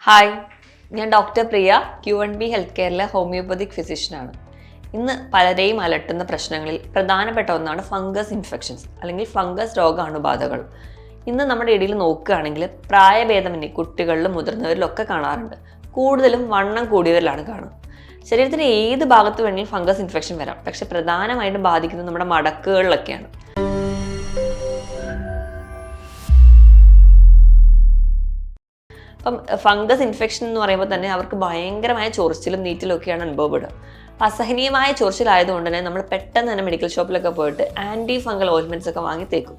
Hi, ഞാൻ doctor പ്രിയ Q&B health കെയറിലെ homoeopathic ഫിസിഷ്യനാണ്. ഇന്ന് പലരെയും അലട്ടുന്ന പ്രശ്നങ്ങളിൽ പ്രധാനപ്പെട്ട ഒന്നാണ് ഫംഗസ് ഇൻഫെക്ഷൻസ് അല്ലെങ്കിൽ ഫംഗസ് രോഗാണുബാധകൾ. ഇന്ന് നമ്മുടെ ഇടയിൽ നോക്കുകയാണെങ്കിൽ പ്രായഭേദമന്യേ കുട്ടികളിലും മുതിർന്നവരിലും ഒക്കെ കാണാറുണ്ട്. കൂടുതലും വണ്ണം കൂടിയവരിലാണ് കാണുക. ശരീരത്തിൻ്റെ ഏത് ഭാഗത്ത് വേണമെങ്കിലും ഫംഗസ് ഇൻഫെക്ഷൻ വരാം, പക്ഷെ പ്രധാനമായിട്ടും ബാധിക്കുന്നത് നമ്മുടെ മടക്കുകളിലൊക്കെയാണ്. അപ്പം ഫംഗസ് ഇൻഫെക്ഷൻ എന്ന് പറയുമ്പോൾ തന്നെ അവർക്ക് ഭയങ്കരമായ ചൊറിച്ചിലും നീറ്റിലും ഒക്കെയാണ് അനുഭവപ്പെടുക. അസഹനീയമായ ചൊറിച്ചിലായതുകൊണ്ട് തന്നെ നമ്മൾ പെട്ടെന്ന് തന്നെ മെഡിക്കൽ ഷോപ്പിലൊക്കെ പോയിട്ട് ആൻറ്റി ഫംഗൽ ഓയിൽമെൻറ്റ്സ് ഒക്കെ വാങ്ങി തേക്കും.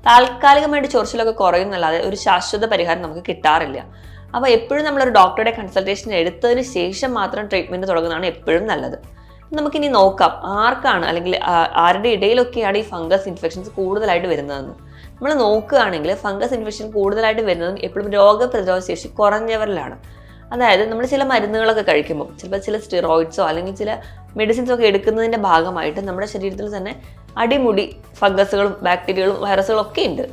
താൽക്കാലികമായിട്ട് ചൊറിച്ചിലൊക്കെ കുറയുന്നല്ലാതെ ഒരു ശാശ്വത പരിഹാരം നമുക്ക് കിട്ടാറില്ല. അപ്പോൾ എപ്പോഴും നമ്മളൊരു ഡോക്ടറുടെ കൺസൾട്ടേഷൻ എടുത്തതിന് ശേഷം മാത്രം ട്രീറ്റ്മെൻറ്റ് തുടങ്ങുന്നതാണ് എപ്പോഴും നല്ലത്. നമുക്കിനി നോക്കാം ആർക്കാണ് അല്ലെങ്കിൽ ആരുടെ ഇടയിലൊക്കെയാണ് ഈ ഫംഗസ് ഇൻഫെക്ഷൻസ് കൂടുതലായിട്ട് വരുന്നതെന്ന്. നമ്മൾ നോക്കുകയാണെങ്കിൽ ഫംഗസ് ഇൻഫെക്ഷൻ കൂടുതലായിട്ട് വരുന്നതും എപ്പോഴും രോഗപ്രതിരോധ ശേഷി കുറഞ്ഞവരിലാണ്. അതായത് നമ്മൾ ചില മരുന്നുകളൊക്കെ കഴിക്കുമ്പോൾ ചിലപ്പോൾ ചില സ്റ്റിറോയിഡ്സോ അല്ലെങ്കിൽ ചില മെഡിസിൻസോ ഒക്കെ എടുക്കുന്നതിൻ്റെ ഭാഗമായിട്ട് നമ്മുടെ ശരീരത്തിൽ തന്നെ അടിമുടി ഫംഗസുകളും ബാക്ടീരിയകളും വൈറസുകളും ഒക്കെ ഉണ്ട്.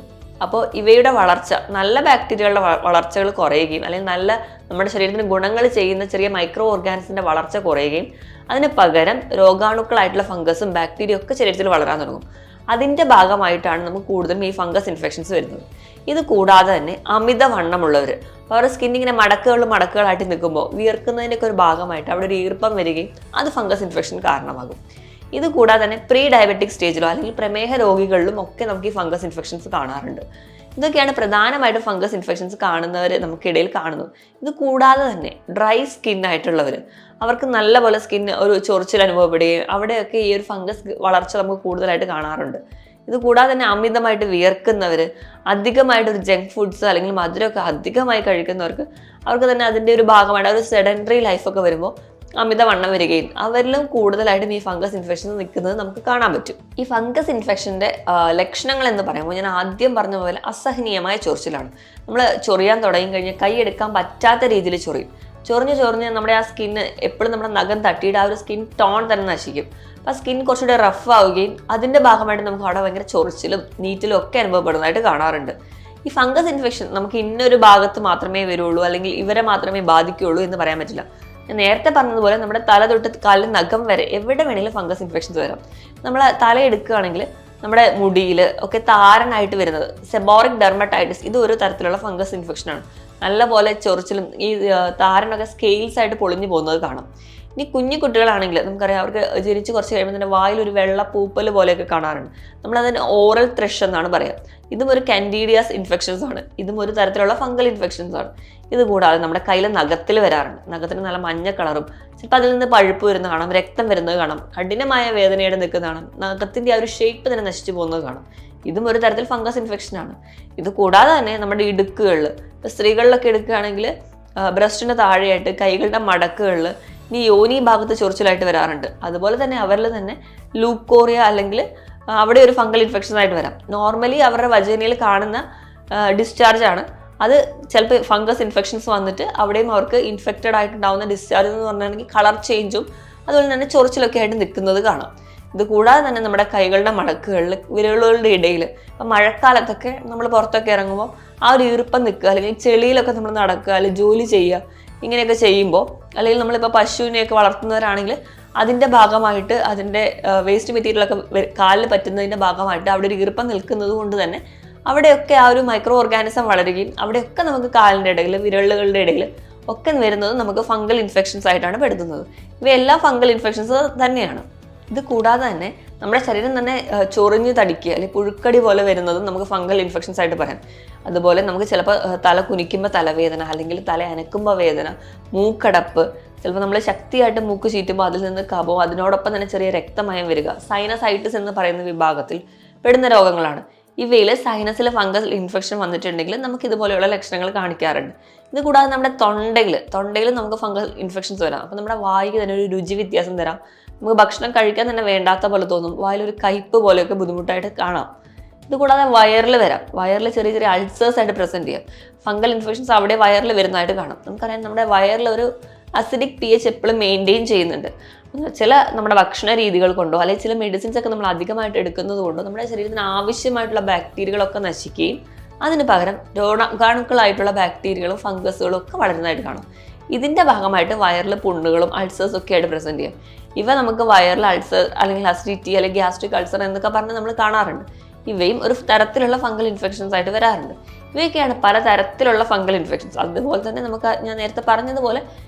അപ്പോൾ ഇവയുടെ വളർച്ച, നല്ല ബാക്ടീരിയകളുടെ വളർച്ചകൾ കുറയുകയും അല്ലെങ്കിൽ നല്ല നമ്മുടെ ശരീരത്തിന് ഗുണങ്ങൾ ചെയ്യുന്ന ചെറിയ മൈക്രോ ഓർഗാനിസിൻ്റെ വളർച്ച കുറയുകയും അതിന് പകരം രോഗാണുക്കളായിട്ടുള്ള ഫംഗസും ബാക്ടീരിയ ഒക്കെ ശരീരത്തിൽ വളരാൻ തുടങ്ങും. അതിൻ്റെ ഭാഗമായിട്ടാണ് നമുക്ക് കൂടുതലും ഈ ഫംഗസ് ഇൻഫെക്ഷൻസ് വരുന്നത്. ഇത് കൂടാതെ തന്നെ അമിതവണ്ണമുള്ളവർ, അവരുടെ സ്കിന്നിങ്ങനെ മടക്കുകളായിട്ട് നിൽക്കുമ്പോൾ വിയർക്കുന്നതിൻ്റെയൊക്കെ ഒരു ഭാഗമായിട്ട് അവിടെ ഒരു ഈർപ്പം വരികയും അത് ഫംഗസ് ഇൻഫെക്ഷൻ കാരണമാകും. ഇത് കൂടാതെ തന്നെ പ്രീ ഡയബറ്റിക് സ്റ്റേജിലോ അല്ലെങ്കിൽ പ്രമേഹ രോഗികളിലും ഒക്കെ നമുക്ക് ഈ ഫംഗസ് ഇൻഫെക്ഷൻസ് കാണാറുണ്ട്. ഇതൊക്കെയാണ് പ്രധാനമായിട്ടും ഫംഗസ് ഇൻഫെക്ഷൻസ് കാണുന്നവർ നമുക്കിടയിൽ കാണുന്നത്. ഇത് കൂടാതെ തന്നെ ഡ്രൈ സ്കിൻ ആയിട്ടുള്ളവർ, അവർക്ക് നല്ലപോലെ സ്കിൻ ഒരു ചൊറിച്ചിൽ അനുഭവപ്പെടുകയും അവിടെയൊക്കെ ഈ ഒരു ഫംഗസ് വളർച്ച നമുക്ക് കൂടുതലായിട്ട് കാണാറുണ്ട്. ഇത് കൂടാതെ തന്നെ അമിതമായിട്ട് വിയർക്കുന്നവർ, അധികമായിട്ട് ഒരു ജങ്ക് ഫുഡ്സ് അല്ലെങ്കിൽ മധുരമൊക്കെ അധികമായി കഴിക്കുന്നവർക്ക് അവർക്ക് തന്നെ അതിൻ്റെ ഒരു ഭാഗമായിട്ട് ഒരു സെഡൻറ്ററി ലൈഫൊക്കെ വരുമ്പോൾ അമിതവണ്ണം വരികയും അവരിലും കൂടുതലായിട്ടും ഈ ഫംഗസ് ഇൻഫെക്ഷൻ നിൽക്കുന്നത് നമുക്ക് കാണാൻ പറ്റും. ഈ ഫംഗസ് ഇൻഫെക്ഷൻ്റെ ലക്ഷണങ്ങൾ എന്ന് പറയുമ്പോൾ ഞാൻ ആദ്യം പറഞ്ഞ പോലെ അസഹനീയമായ ചൊറിച്ചിലാണ്. നമ്മൾ ചൊറിയാൻ തുടങ്ങി കഴിഞ്ഞാൽ കൈ എടുക്കാൻ പറ്റാത്ത രീതിയിൽ ചൊറിഞ്ഞ് നമ്മുടെ ആ സ്കിന്ന് എപ്പോഴും നമ്മുടെ നഖം തട്ടിയിട്ട് ആ ഒരു സ്കിൻ ടോൺ തന്നെ നശിക്കും. അപ്പോൾ ആ സ്കിൻ കുറച്ചുകൂടെ റഫ് ആവുകയും അതിൻ്റെ ഭാഗമായിട്ട് നമുക്ക് അവിടെ ഭയങ്കര ചൊറിച്ചിലും നീറ്റിലും ഒക്കെ അനുഭവപ്പെടുന്നതായിട്ട് കാണാറുണ്ട്. ഈ ഫംഗസ് ഇൻഫെക്ഷൻ നമുക്ക് ഇന്നൊരു ഭാഗത്ത് മാത്രമേ വരുള്ളൂ അല്ലെങ്കിൽ ഇവരെ മാത്രമേ ബാധിക്കുകയുള്ളൂ എന്ന് പറയാൻ പറ്റില്ല. ഞാൻ നേരത്തെ പറഞ്ഞതുപോലെ നമ്മുടെ തല തൊട്ട് കാലിൽ നഖം വരെ എവിടെ വേണമെങ്കിലും ഫംഗസ് ഇൻഫെക്ഷൻസ് വരാം. നമ്മൾ തല എടുക്കുകയാണെങ്കിൽ നമ്മുടെ മുടിയിൽ ഒക്കെ താരനായിട്ട് വരുന്നത് സെബോറിക് ഡെർമറ്റൈറ്റിസ്, ഇത് ഒരു തരത്തിലുള്ള ഫംഗസ് ഇൻഫെക്ഷനാണ്. നല്ലപോലെ ചൊറിച്ചിലും ഈ താരനൊക്കെ സ്കെയിൽസ് ആയിട്ട് പൊളിഞ്ഞു പോകുന്നത് കാണാം. ഇനി കുഞ്ഞു കുട്ടികളാണെങ്കിൽ നമുക്കറിയാം, അവർക്ക് ജനിച്ച് കുറച്ച് കഴിയുമ്പോൾ തന്നെ വായിൽ ഒരു വെള്ള പൂപ്പൽ പോലെയൊക്കെ കാണാറുണ്ട്. നമ്മളതിന് ഓറൽ ത്രഷ് എന്നാണ് പറയുക. ഇതും ഒരു കാൻഡിഡിയാസ് ഇൻഫെക്ഷൻസ് ആണ്. ഇതും ഒരു തരത്തിലുള്ള ഫംഗൽ ഇൻഫെക്ഷൻസ് ആണ്. ഇത് കൂടാതെ നമ്മുടെ കയ്യിൽ നഖത്തിൽ വരാറുണ്ട്. നഖത്തിന് നല്ല മഞ്ഞ കളറും ചിലപ്പോൾ അതിൽ നിന്ന് പഴുപ്പ് വരുന്നത് കാണാം, രക്തം വരുന്നത് കാണാം, കഠിനമായ വേദനയുടെ നിൽക്കുന്നത് കാണാം, നഖത്തിൻ്റെ ആ ഒരു ഷേപ്പ് തന്നെ നശിച്ചു പോകുന്നത് കാണാം. ഇതും ഒരു തരത്തിൽ ഫംഗസ് ഇൻഫെക്ഷൻ ആണ്. ഇത് കൂടാതെ തന്നെ നമ്മുടെ ഇടുക്കുകളിൽ, ഇപ്പോൾ സ്ത്രീകളിലൊക്കെ എടുക്കുകയാണെങ്കിൽ ബ്രസ്റ്റിൻ്റെ താഴെയായിട്ട് കൈകളുടെ മടക്കുകളിൽ ഇനി യോനി ഭാഗത്ത് ചൊറിച്ചിലായിട്ട് വരാറുണ്ട്. അതുപോലെ തന്നെ അവരിൽ തന്നെ ലൂക്കോറിയ അല്ലെങ്കിൽ അവിടെ ഒരു ഫംഗൽ ഇൻഫെക്ഷൻ ആയിട്ട് വരാം. നോർമലി അവരുടെ വജൈനയിൽ കാണുന്ന ഡിസ്ചാർജ് ആണ്, അത് ചിലപ്പോൾ ഫംഗസ് ഇൻഫെക്ഷൻസ് വന്നിട്ട് അവിടെയും അവർക്ക് ഇൻഫെക്റ്റഡ് ആയിട്ടുണ്ടാവുന്ന ഡിസ്ചാർജ് എന്ന് പറഞ്ഞിട്ടുണ്ടെങ്കിൽ കളർ ചേഞ്ചും അതുപോലെ തന്നെ ചൊറിച്ചിലൊക്കെ ആയിട്ട് നിൽക്കുന്നത് കാണാം. ഇത് കൂടാതെ തന്നെ നമ്മുടെ കൈകളുടെ മടക്കുകളിൽ, വിരലുകളുടെ ഇടയിൽ, ഇപ്പം മഴക്കാലത്തൊക്കെ നമ്മൾ പുറത്തൊക്കെ ഇറങ്ങുമ്പോൾ ആ ഒരു ഈർപ്പം നിൽക്കുക, അല്ലെങ്കിൽ ചെളിയിലൊക്കെ നമ്മൾ നടക്കുക അല്ലെങ്കിൽ ജോലി ചെയ്യുക, ഇങ്ങനെയൊക്കെ ചെയ്യുമ്പോൾ, അല്ലെങ്കിൽ നമ്മളിപ്പോൾ പശുവിനെയൊക്കെ വളർത്തുന്നവരാണെങ്കിൽ അതിൻ്റെ ഭാഗമായിട്ട് അതിൻ്റെ വേസ്റ്റ് മെറ്റീരിയലൊക്കെ കാലിൽ പറ്റുന്നതിൻ്റെ ഭാഗമായിട്ട് അവിടെ ഒരു ഈർപ്പം നിൽക്കുന്നത് കൊണ്ട് തന്നെ അവിടെയൊക്കെ ആ ഒരു മൈക്രോ ഓർഗാനിസം വളരുകയും അവിടെയൊക്കെ നമുക്ക് കാലിൻ്റെ ഇടയിൽ, വിരലുകളുടെ ഇടയിൽ ഒക്കെ വരുന്നത് നമുക്ക് ഫംഗൽ ഇൻഫെക്ഷൻസ് ആയിട്ടാണ് പെടുത്തുന്നത്. ഇവയെല്ലാം ഫംഗൽ ഇൻഫെക്ഷൻസ് തന്നെയാണ്. ഇത് കൂടാതെ തന്നെ നമ്മുടെ ശരീരം തന്നെ ചൊറിഞ്ഞ് തടിക്കുക അല്ലെങ്കിൽ പുഴുക്കടി പോലെ വരുന്നതും നമുക്ക് ഫംഗൽ ഇൻഫെക്ഷൻസ് ആയിട്ട് പറയാം. അതുപോലെ നമുക്ക് ചിലപ്പോൾ തല കുനിക്കുമ്പോൾ തലവേദന, അല്ലെങ്കിൽ തല അനക്കുമ്പോൾ വേദന, മൂക്കടപ്പ്, ചിലപ്പോൾ നമ്മൾ ശക്തിയായിട്ട് മൂക്ക് ചീറ്റുമ്പോൾ അതിൽ നിന്ന് കഫവും അതിനോടൊപ്പം തന്നെ ചെറിയ രക്തമയം വരിക, സൈനസൈറ്റിസ് എന്ന് പറയുന്ന വിഭാഗത്തിൽ പെടുന്ന രോഗങ്ങളാണ്. ഇവയിൽ സൈനസിൽ ഫംഗൽ ഇൻഫെക്ഷൻ വന്നിട്ടുണ്ടെങ്കിൽ നമുക്ക് ഇതുപോലെയുള്ള ലക്ഷണങ്ങൾ കാണിക്കാറുണ്ട്. ഇത് കൂടാതെ നമ്മുടെ തൊണ്ടയിൽ നമുക്ക് ഫംഗൽ ഇൻഫെക്ഷൻസ് വരാം. അപ്പോൾ നമ്മുടെ വായിക്ക് തന്നെ ഒരു രുചി വ്യത്യാസം തരാം. നമുക്ക് ഭക്ഷണം കഴിക്കാൻ തന്നെ വേണ്ടാത്ത പോലെ തോന്നും, വായിലൊരു കയ്പ്പ് പോലെയൊക്കെ ബുദ്ധിമുട്ടായിട്ട് കാണാം. ഇത് കൂടാതെ വയറിൽ വരാം. വയറിൽ ചെറിയ ചെറിയ അൾസേഴ്സ് ആയിട്ട് പ്രസൻറ്റ് ചെയ്യാം. ഫംഗൽ ഇൻഫെക്ഷൻസ് അവിടെ വയറിൽ വരുന്നതായിട്ട് കാണാം. നമുക്കറിയാം നമ്മുടെ വയറിൽ ഒരു അസിഡിക് pH എപ്പോഴും മെയിൻറ്റെയിൻ ചെയ്യുന്നുണ്ട്. ചില നമ്മുടെ ഭക്ഷണ രീതികൾ കൊണ്ടോ അല്ലെങ്കിൽ ചില മെഡിസിൻസ് ഒക്കെ നമ്മൾ അധികമായിട്ട് എടുക്കുന്നത് കൊണ്ടോ നമ്മുടെ ശരീരത്തിന് ആവശ്യമായിട്ടുള്ള ബാക്ടീരിയകളൊക്കെ നശിക്കുകയും അതിന് പകരം രോഗാണുക്കളായിട്ടുള്ള ബാക്ടീരിയകളും ഫംഗസുകളും ഒക്കെ വളരുന്നതായിട്ട് കാണും. ഇതിൻ്റെ ഭാഗമായിട്ട് വയറിൽ പുണ്ണുകളും അൾസേഴ്സ് ഒക്കെ ആയിട്ട് പ്രസൻറ്റ് ചെയ്യും. ഇവ നമുക്ക് വയറിൽ അൾസർ അല്ലെങ്കിൽ അസിഡിറ്റി അല്ലെങ്കിൽ ഗ്യാസ്ട്രിക് അൾസർ എന്നൊക്കെ പറഞ്ഞ് നമ്മൾ കാണാറുണ്ട്. ഇവയും ഒരു തരത്തിലുള്ള ഫംഗൽ ഇൻഫെക്ഷൻസ് ആയിട്ട് വരാറുണ്ട്. ഇവയൊക്കെയാണ് പല തരത്തിലുള്ള ഫംഗൽ ഇൻഫെക്ഷൻസ്. അതുപോലെ തന്നെ ഞാൻ നേരത്തെ പറഞ്ഞതുപോലെ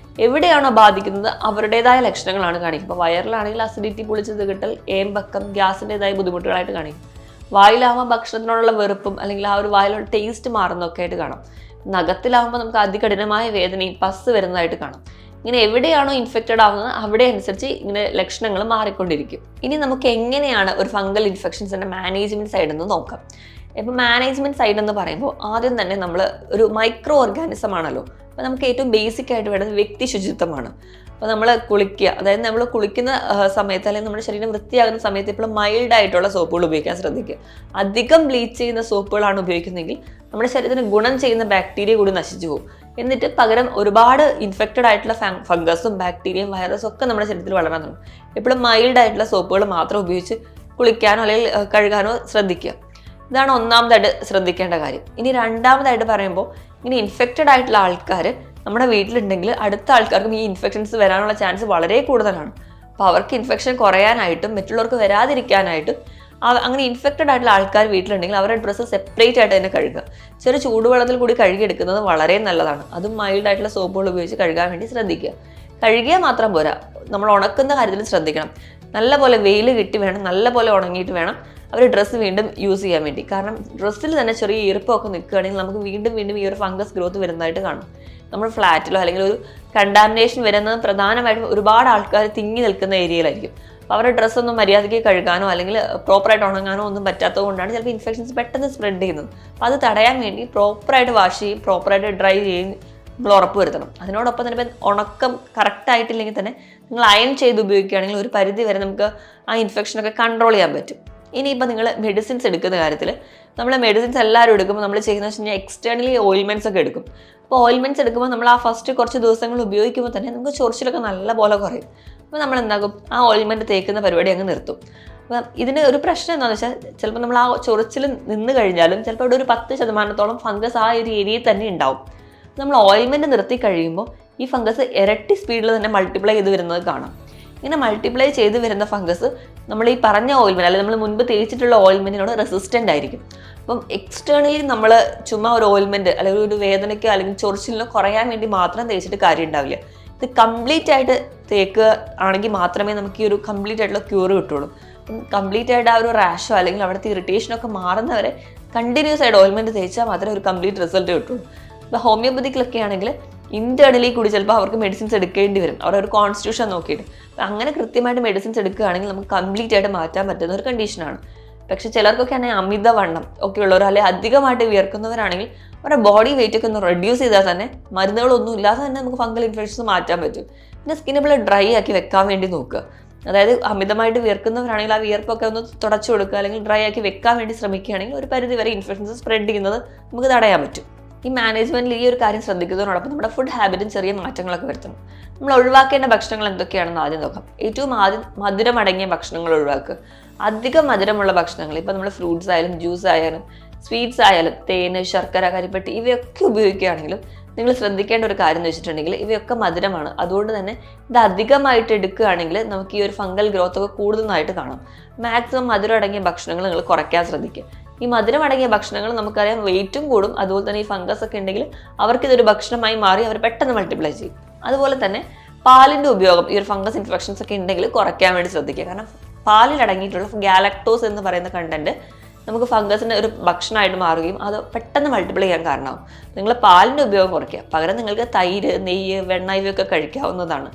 എവിടെയാണോ ബാധിക്കുന്നത് അവരുടേതായ ലക്ഷണങ്ങളാണ് കാണിക്കുക. ഇപ്പോൾ വയറിലാണെങ്കിൽ അസിഡിറ്റി, പുളിച്ചത് കിട്ടൽ, ഏമ്പക്കം, ഗ്യാസിൻ്റെതായ ബുദ്ധിമുട്ടുകളായിട്ട് കാണിക്കും. വായിലാവുമ്പോൾ ഭക്ഷണത്തിനോടുള്ള വെറുപ്പും അല്ലെങ്കിൽ ആ ഒരു വായിലുള്ള ടേസ്റ്റ് മാറുന്നതൊക്കെ ആയിട്ട് കാണാം. നഖത്തിലാവുമ്പോൾ നമുക്ക് അതികഠിനമായ വേദനയും പസ് വരുന്നതായിട്ട് കാണാം. ഇങ്ങനെ എവിടെയാണോ ഇൻഫെക്റ്റഡ് ആവുന്നത് അവിടെ അനുസരിച്ച് ഇങ്ങനെ ലക്ഷണങ്ങൾ മാറിക്കൊണ്ടിരിക്കും. ഇനി നമുക്ക് എങ്ങനെയാണ് ഒരു ഫംഗൽ ഇൻഫെക്ഷൻസിൻ്റെ മാനേജ്മെൻറ്റ് സൈഡ് എന്ന് നോക്കാം. ഇപ്പോൾ മാനേജ്മെൻറ്റ് സൈഡ് എന്ന് പറയുമ്പോൾ ആദ്യം തന്നെ നമ്മൾ ഒരു മൈക്രോ ഓർഗാനിസം ആണല്ലോ. അപ്പോൾ നമുക്ക് ഏറ്റവും ബേസിക് ആയിട്ട് വേണ്ടത് വ്യക്തി ശുചിത്വമാണ്. അപ്പോൾ നമ്മൾ കുളിക്കുക, അതായത് നമ്മൾ കുളിക്കുന്ന സമയത്ത് അല്ലെങ്കിൽ നമ്മുടെ ശരീരം വൃത്തിയാകുന്ന സമയത്ത് ഇപ്പോൾ മൈൽഡ് ആയിട്ടുള്ള സോപ്പുകൾ ഉപയോഗിക്കാൻ ശ്രദ്ധിക്കുക. അധികം ബ്ലീച്ച് ചെയ്യുന്ന സോപ്പുകളാണ് ഉപയോഗിക്കുന്നതെങ്കിൽ നമ്മുടെ ശരീരത്തിന് ഗുണം ചെയ്യുന്ന ബാക്ടീരിയ കൂടി നശിച്ചു പോകും. എന്നിട്ട് പകരം ഒരുപാട് ഇൻഫെക്റ്റഡ് ആയിട്ടുള്ള ഫംഗസും ബാക്ടീരിയയും വൈറസും ഒക്കെ നമ്മുടെ ശരീരത്തിൽ വളരാൻ തുടങ്ങും. എപ്പോഴും മൈൽഡ് ആയിട്ടുള്ള സോപ്പുകൾ മാത്രം ഉപയോഗിച്ച് കുളിക്കാനോ അല്ലെങ്കിൽ കഴുകാനോ ശ്രദ്ധിക്കുക. ഇതാണ് ഒന്നാമതായിട്ട് ശ്രദ്ധിക്കേണ്ട കാര്യം. ഇനി രണ്ടാമതായിട്ട് പറയുമ്പോൾ ഇങ്ങനെ ഇൻഫെക്റ്റഡ് ആയിട്ടുള്ള ആൾക്കാർ നമ്മുടെ വീട്ടിലുണ്ടെങ്കിൽ അടുത്ത ആൾക്കാർക്കും ഈ ഇൻഫെക്ഷൻസ് വരാനുള്ള ചാൻസ് വളരെ കൂടുതലാണ്. അപ്പോൾ അവർക്ക് ഇൻഫെക്ഷൻ കുറയാനായിട്ടും മറ്റുള്ളവർക്ക് വരാതിരിക്കാനായിട്ടും അങ്ങനെ ഇൻഫെക്റ്റഡ് ആയിട്ടുള്ള ആൾക്കാർ വീട്ടിലുണ്ടെങ്കിൽ അവരുടെ ഡ്രസ്സ് സെപ്പറേറ്റ് ആയിട്ട് തന്നെ കഴുകുക. ചെറിയ ചൂടുവെള്ളത്തിൽ കൂടി കഴുകിയെടുക്കുന്നത് വളരെ നല്ലതാണ്. അതും മൈൽഡ് ആയിട്ടുള്ള സോപ്പുകൾ ഉപയോഗിച്ച് കഴുകാൻ വേണ്ടി ശ്രദ്ധിക്കുക. കഴുകിയാൽ മാത്രം പോരാ, നമ്മൾ ഉണക്കുന്ന കാര്യത്തിൽ ശ്രദ്ധിക്കണം. നല്ലപോലെ വെയിൽ കിട്ടി വേണം, നല്ലപോലെ ഉണങ്ങിയിട്ട് വേണം അവർ ഡ്രസ്സ് വീണ്ടും യൂസ് ചെയ്യാൻ വേണ്ടി. കാരണം ഡ്രസ്സിൽ തന്നെ ചെറിയ ഈർപ്പമൊക്കെ നിൽക്കുകയാണെങ്കിൽ നമുക്ക് വീണ്ടും ഈ ഒരു ഫംഗസ് ഗ്രോത്ത് വരുന്നതായിട്ട് കാണും. നമ്മൾ ഫ്ലാറ്റിലോ അല്ലെങ്കിൽ ഒരു കണ്ടാമിനേഷൻ വരുന്നത് പ്രധാനമായിട്ടും ഒരുപാട് ആൾക്കാർ തിങ്ങി നിൽക്കുന്ന ഏരിയയിലായിരിക്കും. അപ്പോൾ അവരുടെ ഡ്രസ്സൊന്നും മര്യാദയ്ക്ക് കഴുകാനോ അല്ലെങ്കിൽ പ്രോപ്പറായിട്ട് ഉണങ്ങാനോ ഒന്നും പറ്റാത്തത് കൊണ്ടാണ് ചിലപ്പോൾ ഇൻഫെക്ഷൻസ് പെട്ടെന്ന് സ്പ്രെഡ് ചെയ്യുന്നത്. അപ്പോൾ അത് തടയാൻ വേണ്ടി പ്രോപ്പറായിട്ട് വാഷ് ചെയ്യും, പ്രോപ്പറായിട്ട് ഡ്രൈ ചെയ്യും നമ്മൾ ഉറപ്പ് വരുത്തണം. അതിനോടൊപ്പം തന്നെ ഇപ്പം ഉണക്കം കറക്റ്റായിട്ടില്ലെങ്കിൽ തന്നെ നിങ്ങൾ അയൺ ചെയ്ത് ഉപയോഗിക്കുകയാണെങ്കിൽ ഒരു പരിധി വരെ നമുക്ക് ആ ഇൻഫെക്ഷനൊക്കെ കൺട്രോൾ ചെയ്യാൻ പറ്റും. ഇനിയിപ്പോൾ നിങ്ങൾ മെഡിസിൻസ് എടുക്കുന്ന കാര്യത്തിൽ നമ്മൾ മെഡിസിൻസ് എല്ലാവരും എടുക്കുമ്പോൾ നമ്മൾ ചെയ്യുന്നത് വെച്ച് കഴിഞ്ഞാൽ എക്സ്റ്റേണലി ഓയിൽമെൻറ്റ്സ് ഒക്കെ എടുക്കും. അപ്പോൾ ഓയിൽമെൻറ്റ്സ് എടുക്കുമ്പോൾ നമ്മൾ ആ ഫസ്റ്റ് കുറച്ച് ദിവസങ്ങൾ ഉപയോഗിക്കുമ്പോൾ തന്നെ നമുക്ക് ചൊറിച്ചിലൊക്കെ നല്ല പോലെ കുറയും. അപ്പോൾ നമ്മൾ എന്താകും, ആ ഓയിൽമെൻറ്റ് തേക്കുന്ന പരിപാടി അങ്ങ് നിർത്തും. അപ്പം ഇതിന് ഒരു പ്രശ്നം എന്താണെന്ന് വെച്ചാൽ ചിലപ്പോൾ നമ്മൾ ആ ചൊറിച്ചിൽ നിന്ന് കഴിഞ്ഞാലും ചിലപ്പോൾ ഇവിടെ ഒരു 10% ഫംഗസ് ആ ഒരു ഏരിയയിൽ തന്നെ ഉണ്ടാവും. നമ്മൾ ഓയിൽമെൻറ്റ് നിർത്തി കഴിയുമ്പോൾ ഈ ഫംഗസ് ഇരട്ടി സ്പീഡിൽ തന്നെ മൾട്ടിപ്ലൈ ചെയ്ത് വരുന്നത് കാണാം. ഇങ്ങനെ മൾട്ടിപ്ലൈ ചെയ്ത് വരുന്ന ഫംഗസ് നമ്മൾ ഈ പറഞ്ഞ ഓയിൽമെൻറ്റ് അല്ലെങ്കിൽ നമ്മൾ മുൻപ് തേച്ചിട്ടുള്ള ഓയിൽമെൻറ്റിനോട് റെസിസ്റ്റൻ്റ് ആയിരിക്കും. അപ്പം എക്സ്റ്റേണലി നമ്മൾ ചുമ്മാ ഒരു ഓയിൽമെൻറ്റ് അല്ലെങ്കിൽ ഒരു വേദനയ്ക്കോ അല്ലെങ്കിൽ ചൊറിച്ചിലിനോ കുറയാൻ വേണ്ടി മാത്രം തേച്ചിട്ട് കാര്യം ഉണ്ടാവില്ല. ഇത് കംപ്ലീറ്റ് ആയിട്ട് തേക്കുക ആണെങ്കിൽ മാത്രമേ നമുക്ക് ഈ ഒരു കംപ്ലീറ്റ് ആയിട്ടുള്ള ക്യൂർ കിട്ടുള്ളൂ. അപ്പം കംപ്ലീറ്റ് ആയിട്ട് ആ ഒരു റാഷോ അല്ലെങ്കിൽ അവിടുത്തെ ഇറിറ്റേഷനൊക്കെ മാറുന്നവരെ കണ്ടിന്യൂസ് ആയിട്ട് ഓയിൽമെൻറ്റ് തേച്ചാൽ മാത്രമേ ഒരു കംപ്ലീറ്റ് റിസൾട്ട് കിട്ടുള്ളൂ. ഇപ്പോൾ ഹോമിയോപ്പതിക്കിലൊക്കെ ആണെങ്കിൽ ഇന്റേണലി കൂടി ചിലപ്പോൾ അവർക്ക് മെഡിസിൻസ് എടുക്കേണ്ടി വരും, അവരുടെ ഒരു കോൺസ്റ്റിറ്റ്യൂഷൻ നോക്കിയിട്ട്. അപ്പം അങ്ങനെ കൃത്യമായിട്ട് മെഡിസിൻസ് എടുക്കുകയാണെങ്കിൽ നമുക്ക് കംപ്ലീറ്റ് ആയിട്ട് മാറ്റാൻ പറ്റുന്ന ഒരു കണ്ടീഷനാണ്. പക്ഷെ ചിലർക്കൊക്കെ ആണെങ്കിൽ അമിതവണ്ണം ഒക്കെ ഉള്ളവർ അല്ലെങ്കിൽ അധികമായിട്ട് വിയർക്കുന്നവരാണെങ്കിൽ അവരുടെ ബോഡി വെയിറ്റ് ഒക്കെ ഒന്ന് റെഡ്യൂസ് ചെയ്താൽ തന്നെ മരുന്നുകളൊന്നും ഇല്ലാതെ തന്നെ നമുക്ക് ഫംഗൽ ഇൻഫെക്ഷൻസ് മാറ്റാൻ പറ്റും. പിന്നെ സ്കിന്നബിൾ ഡ്രൈ ആക്കി വെക്കാൻ വേണ്ടി നോക്കുക. അതായത് അമിതമായിട്ട് വിയർക്കുന്നവരാണെങ്കിൽ ആ വിയർപ്പൊക്കെ ഒന്ന് തുടച്ചു കൊടുക്കുക അല്ലെങ്കിൽ ഡ്രൈ ആക്കി വെക്കാൻ വേണ്ടി ശ്രമിക്കുകയാണെങ്കിൽ ഒരു പരിധി വരെ ഇൻഫെക്ഷൻസ് സ്പ്രെഡ് ചെയ്യുന്നത് നമുക്ക് തടയാൻ പറ്റും. ഈ മാനേജ്മെൻറ്റിൽ ഈ ഒരു കാര്യം ശ്രദ്ധിക്കുന്നതിനോടൊപ്പം നമ്മുടെ ഫുഡ് ഹാബിറ്റും ചെറിയ മാറ്റങ്ങളൊക്കെ വരുത്തണം. നമ്മൾ ഒഴിവാക്കേണ്ട ഭക്ഷണങ്ങൾ എന്തൊക്കെയാണെന്ന് ആദ്യം നോക്കാം. ഏറ്റവും ആദ്യം മധുരം അടങ്ങിയ ഭക്ഷണങ്ങൾ ഒഴിവാക്കുക. അധികം മധുരമുള്ള ഭക്ഷണങ്ങൾ, ഇപ്പോൾ നമ്മൾ ഫ്രൂട്ട്സ് ആയാലും ജ്യൂസ് ആയാലും സ്വീറ്റ്സ് ആയാലും തേന്, ശർക്കര, കരിപ്പെട്ടി ഇവയൊക്കെ ഉപയോഗിക്കുകയാണെങ്കിലും നിങ്ങൾ ശ്രദ്ധിക്കേണ്ട ഒരു കാര്യം എന്ന് വെച്ചിട്ടുണ്ടെങ്കിൽ ഇവയൊക്കെ മധുരമാണ്. അതുകൊണ്ട് തന്നെ ഇത് അധികമായിട്ട് എടുക്കുകയാണെങ്കിൽ നമുക്ക് ഈ ഒരു ഫംഗൽ ഗ്രോത്ത് ഒക്കെ കൂടുതലായിട്ട് കാണാം. മാക്സിമം മധുരം അടങ്ങിയ ഭക്ഷണങ്ങൾ നിങ്ങൾ കുറയ്ക്കാൻ ശ്രദ്ധിക്കുക. ഈ മധുരം അടങ്ങിയ ഭക്ഷണങ്ങൾ നമുക്കറിയാം വെയിറ്റും കൂടും. അതുപോലെ തന്നെ ഈ ഫംഗസ് ഒക്കെ ഉണ്ടെങ്കിൽ അവർക്കിതൊരു ഭക്ഷണമായി മാറി അവർ പെട്ടെന്ന് മൾട്ടിപ്ലൈ ചെയ്യും. അതുപോലെ തന്നെ പാലിൻ്റെ ഉപയോഗം ഈ ഒരു ഫംഗസ് ഇൻഫെക്ഷൻസ് ഒക്കെ ഉണ്ടെങ്കിൽ കുറയ്ക്കാൻ വേണ്ടി ശ്രദ്ധിക്കുക. കാരണം പാലിൽ അടങ്ങിയിട്ടുള്ള ഗാലക്ടോസ് എന്ന് പറയുന്ന കണ്ടന്റ് നമുക്ക് ഫംഗസിൻ്റെ ഒരു ഭക്ഷണമായിട്ട് മാറുകയും അത് പെട്ടെന്ന് മൾട്ടിപ്ലൈ ചെയ്യാൻ കാരണമാകും. നിങ്ങൾ പാലിൻ്റെ ഉപയോഗം കുറയ്ക്കുക. പകരം നിങ്ങൾക്ക് തൈര്, നെയ്യ്, വെണ്ണ ഇവയൊക്കെ കഴിക്കാവുന്നതാണ്.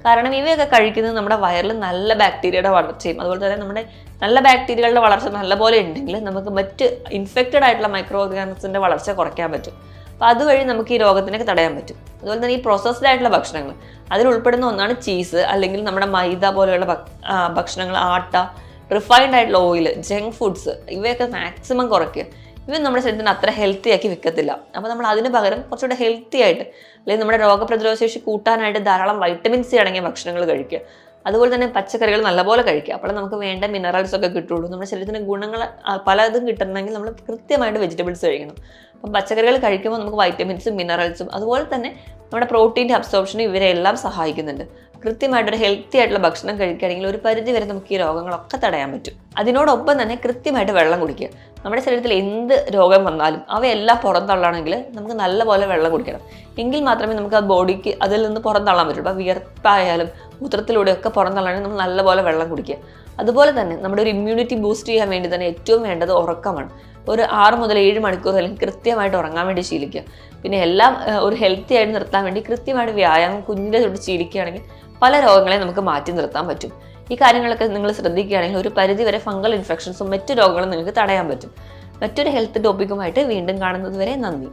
കാരണം ഇവയൊക്കെ കഴിക്കുന്നത് നമ്മുടെ വയറിൽ നല്ല ബാക്ടീരിയയുടെ വളർച്ചയും അതുപോലെ തന്നെ നമ്മുടെ നല്ല ബാക്ടീരിയകളുടെ വളർച്ച നല്ലപോലെ ഉണ്ടെങ്കിൽ നമുക്ക് മറ്റ് ഇൻഫെക്റ്റഡ് ആയിട്ടുള്ള മൈക്രോ ഓർഗാനിസത്തിൻ്റെ വളർച്ച കുറയ്ക്കാൻ പറ്റും. അപ്പോൾ അതുവഴി നമുക്ക് ഈ രോഗത്തിനൊക്കെ തടയാൻ പറ്റും. അതുപോലെ തന്നെ ഈ പ്രോസസ്ഡ് ആയിട്ടുള്ള ഭക്ഷണങ്ങൾ അതിൽ ഉൾപ്പെടുന്ന ഒന്നാണ് ചീസ് അല്ലെങ്കിൽ നമ്മുടെ മൈദ പോലെയുള്ള ഭക്ഷണങ്ങൾ, ആട്ട, റിഫൈൻഡ് ആയിട്ടുള്ള ഓയിൽ, ജങ്ക് ഫുഡ്സ് ഇവയൊക്കെ മാക്സിമം കുറയ്ക്കുക. ഇവ നമ്മുടെ ശരീരത്തിന് അത്ര ഹെൽത്തി ആക്കി വെക്കത്തില്ല. അപ്പോൾ നമ്മൾ അതിന് പകരം കുറച്ചുകൂടെ ഹെൽത്തി ആയിട്ട് അല്ലെങ്കിൽ നമ്മുടെ രോഗപ്രതിരോധ ശേഷി കൂട്ടാനായിട്ട് ധാരാളം വൈറ്റമിൻ സി അടങ്ങിയ ഭക്ഷണങ്ങൾ കഴിക്കുക. അതുപോലെ തന്നെ പച്ചക്കറികൾ നല്ലപോലെ കഴിക്കുക. അപ്പോൾ നമുക്ക് വേണ്ട മിനറൽസ് ഒക്കെ കിട്ടുള്ളൂ. നമ്മുടെ ശരീരത്തിന് ഗുണങ്ങൾ പലതും കിട്ടണമെങ്കിൽ നമ്മൾ കൃത്യമായിട്ട് വെജിറ്റബിൾസ് കഴിക്കണം. അപ്പം പച്ചക്കറികൾ കഴിക്കുമ്പോൾ നമുക്ക് വൈറ്റമിൻസും മിനറൽസും അതുപോലെ തന്നെ നമ്മുടെ പ്രോട്ടീൻ്റെ അബ്സോർപ്ഷനും ഇവരെല്ലാം സഹായിക്കുന്നുണ്ട്. കൃത്യമായിട്ടൊരു ഹെൽത്തി ആയിട്ടുള്ള ഭക്ഷണം കഴിക്കുകയാണെങ്കിൽ ഒരു പരിധി വരെ നമുക്ക് ഈ രോഗങ്ങളൊക്കെ തടയാൻ പറ്റും. അതിനോടൊപ്പം തന്നെ കൃത്യമായിട്ട് വെള്ളം കുടിക്കുക. നമ്മുടെ ശരീരത്തിൽ എന്ത് രോഗം വന്നാലും അവയെല്ലാം പുറന്തള്ളണമെങ്കിൽ നമുക്ക് നല്ലപോലെ വെള്ളം കുടിക്കണം. എങ്കിൽ മാത്രമേ നമുക്ക് ആ ബോഡിക്ക് അതിൽ നിന്ന് പുറന്തള്ളാൻ പറ്റുള്ളൂ. അപ്പോൾ വിയർപ്പായാലും മൂത്രത്തിലൂടെയൊക്കെ പുറന്തള്ളണമെങ്കിൽ നമ്മൾ നല്ലപോലെ വെള്ളം കുടിക്കുക. അതുപോലെ തന്നെ നമ്മുടെ ഒരു ഇമ്മ്യൂണിറ്റി ബൂസ്റ്റ് ചെയ്യാൻ വേണ്ടി തന്നെ ഏറ്റവും വേണ്ടത് ഉറക്കമാണ്. ഒരു 6 മുതൽ 7 മണിക്കൂർ അല്ലെങ്കിൽ കൃത്യമായിട്ട് ഉറങ്ങാൻ വേണ്ടി ശീലിക്കുക. പിന്നെ എല്ലാം ഒരു ഹെൽത്തി ആയിട്ട് നിർത്താൻ വേണ്ടി കൃത്യമായിട്ട് വ്യായാമം കുഞ്ഞിൻ്റെ തൊട്ട് ശീലിക്കുകയാണെങ്കിൽ പല രോഗങ്ങളെയും നമുക്ക് മാറ്റി നിർത്താൻ പറ്റും. ഈ കാര്യങ്ങളൊക്കെ നിങ്ങൾ ശ്രദ്ധിക്കുകയാണെങ്കിൽ ഒരു പരിധി വരെ ഫംഗൽ ഇൻഫെക്ഷൻസും മറ്റു രോഗങ്ങളും നിങ്ങൾക്ക് തടയാൻ പറ്റും. മറ്റൊരു ഹെൽത്ത് ടോപ്പിക്കുമായിട്ട് വീണ്ടും കാണുന്നത് വരെ നന്ദി.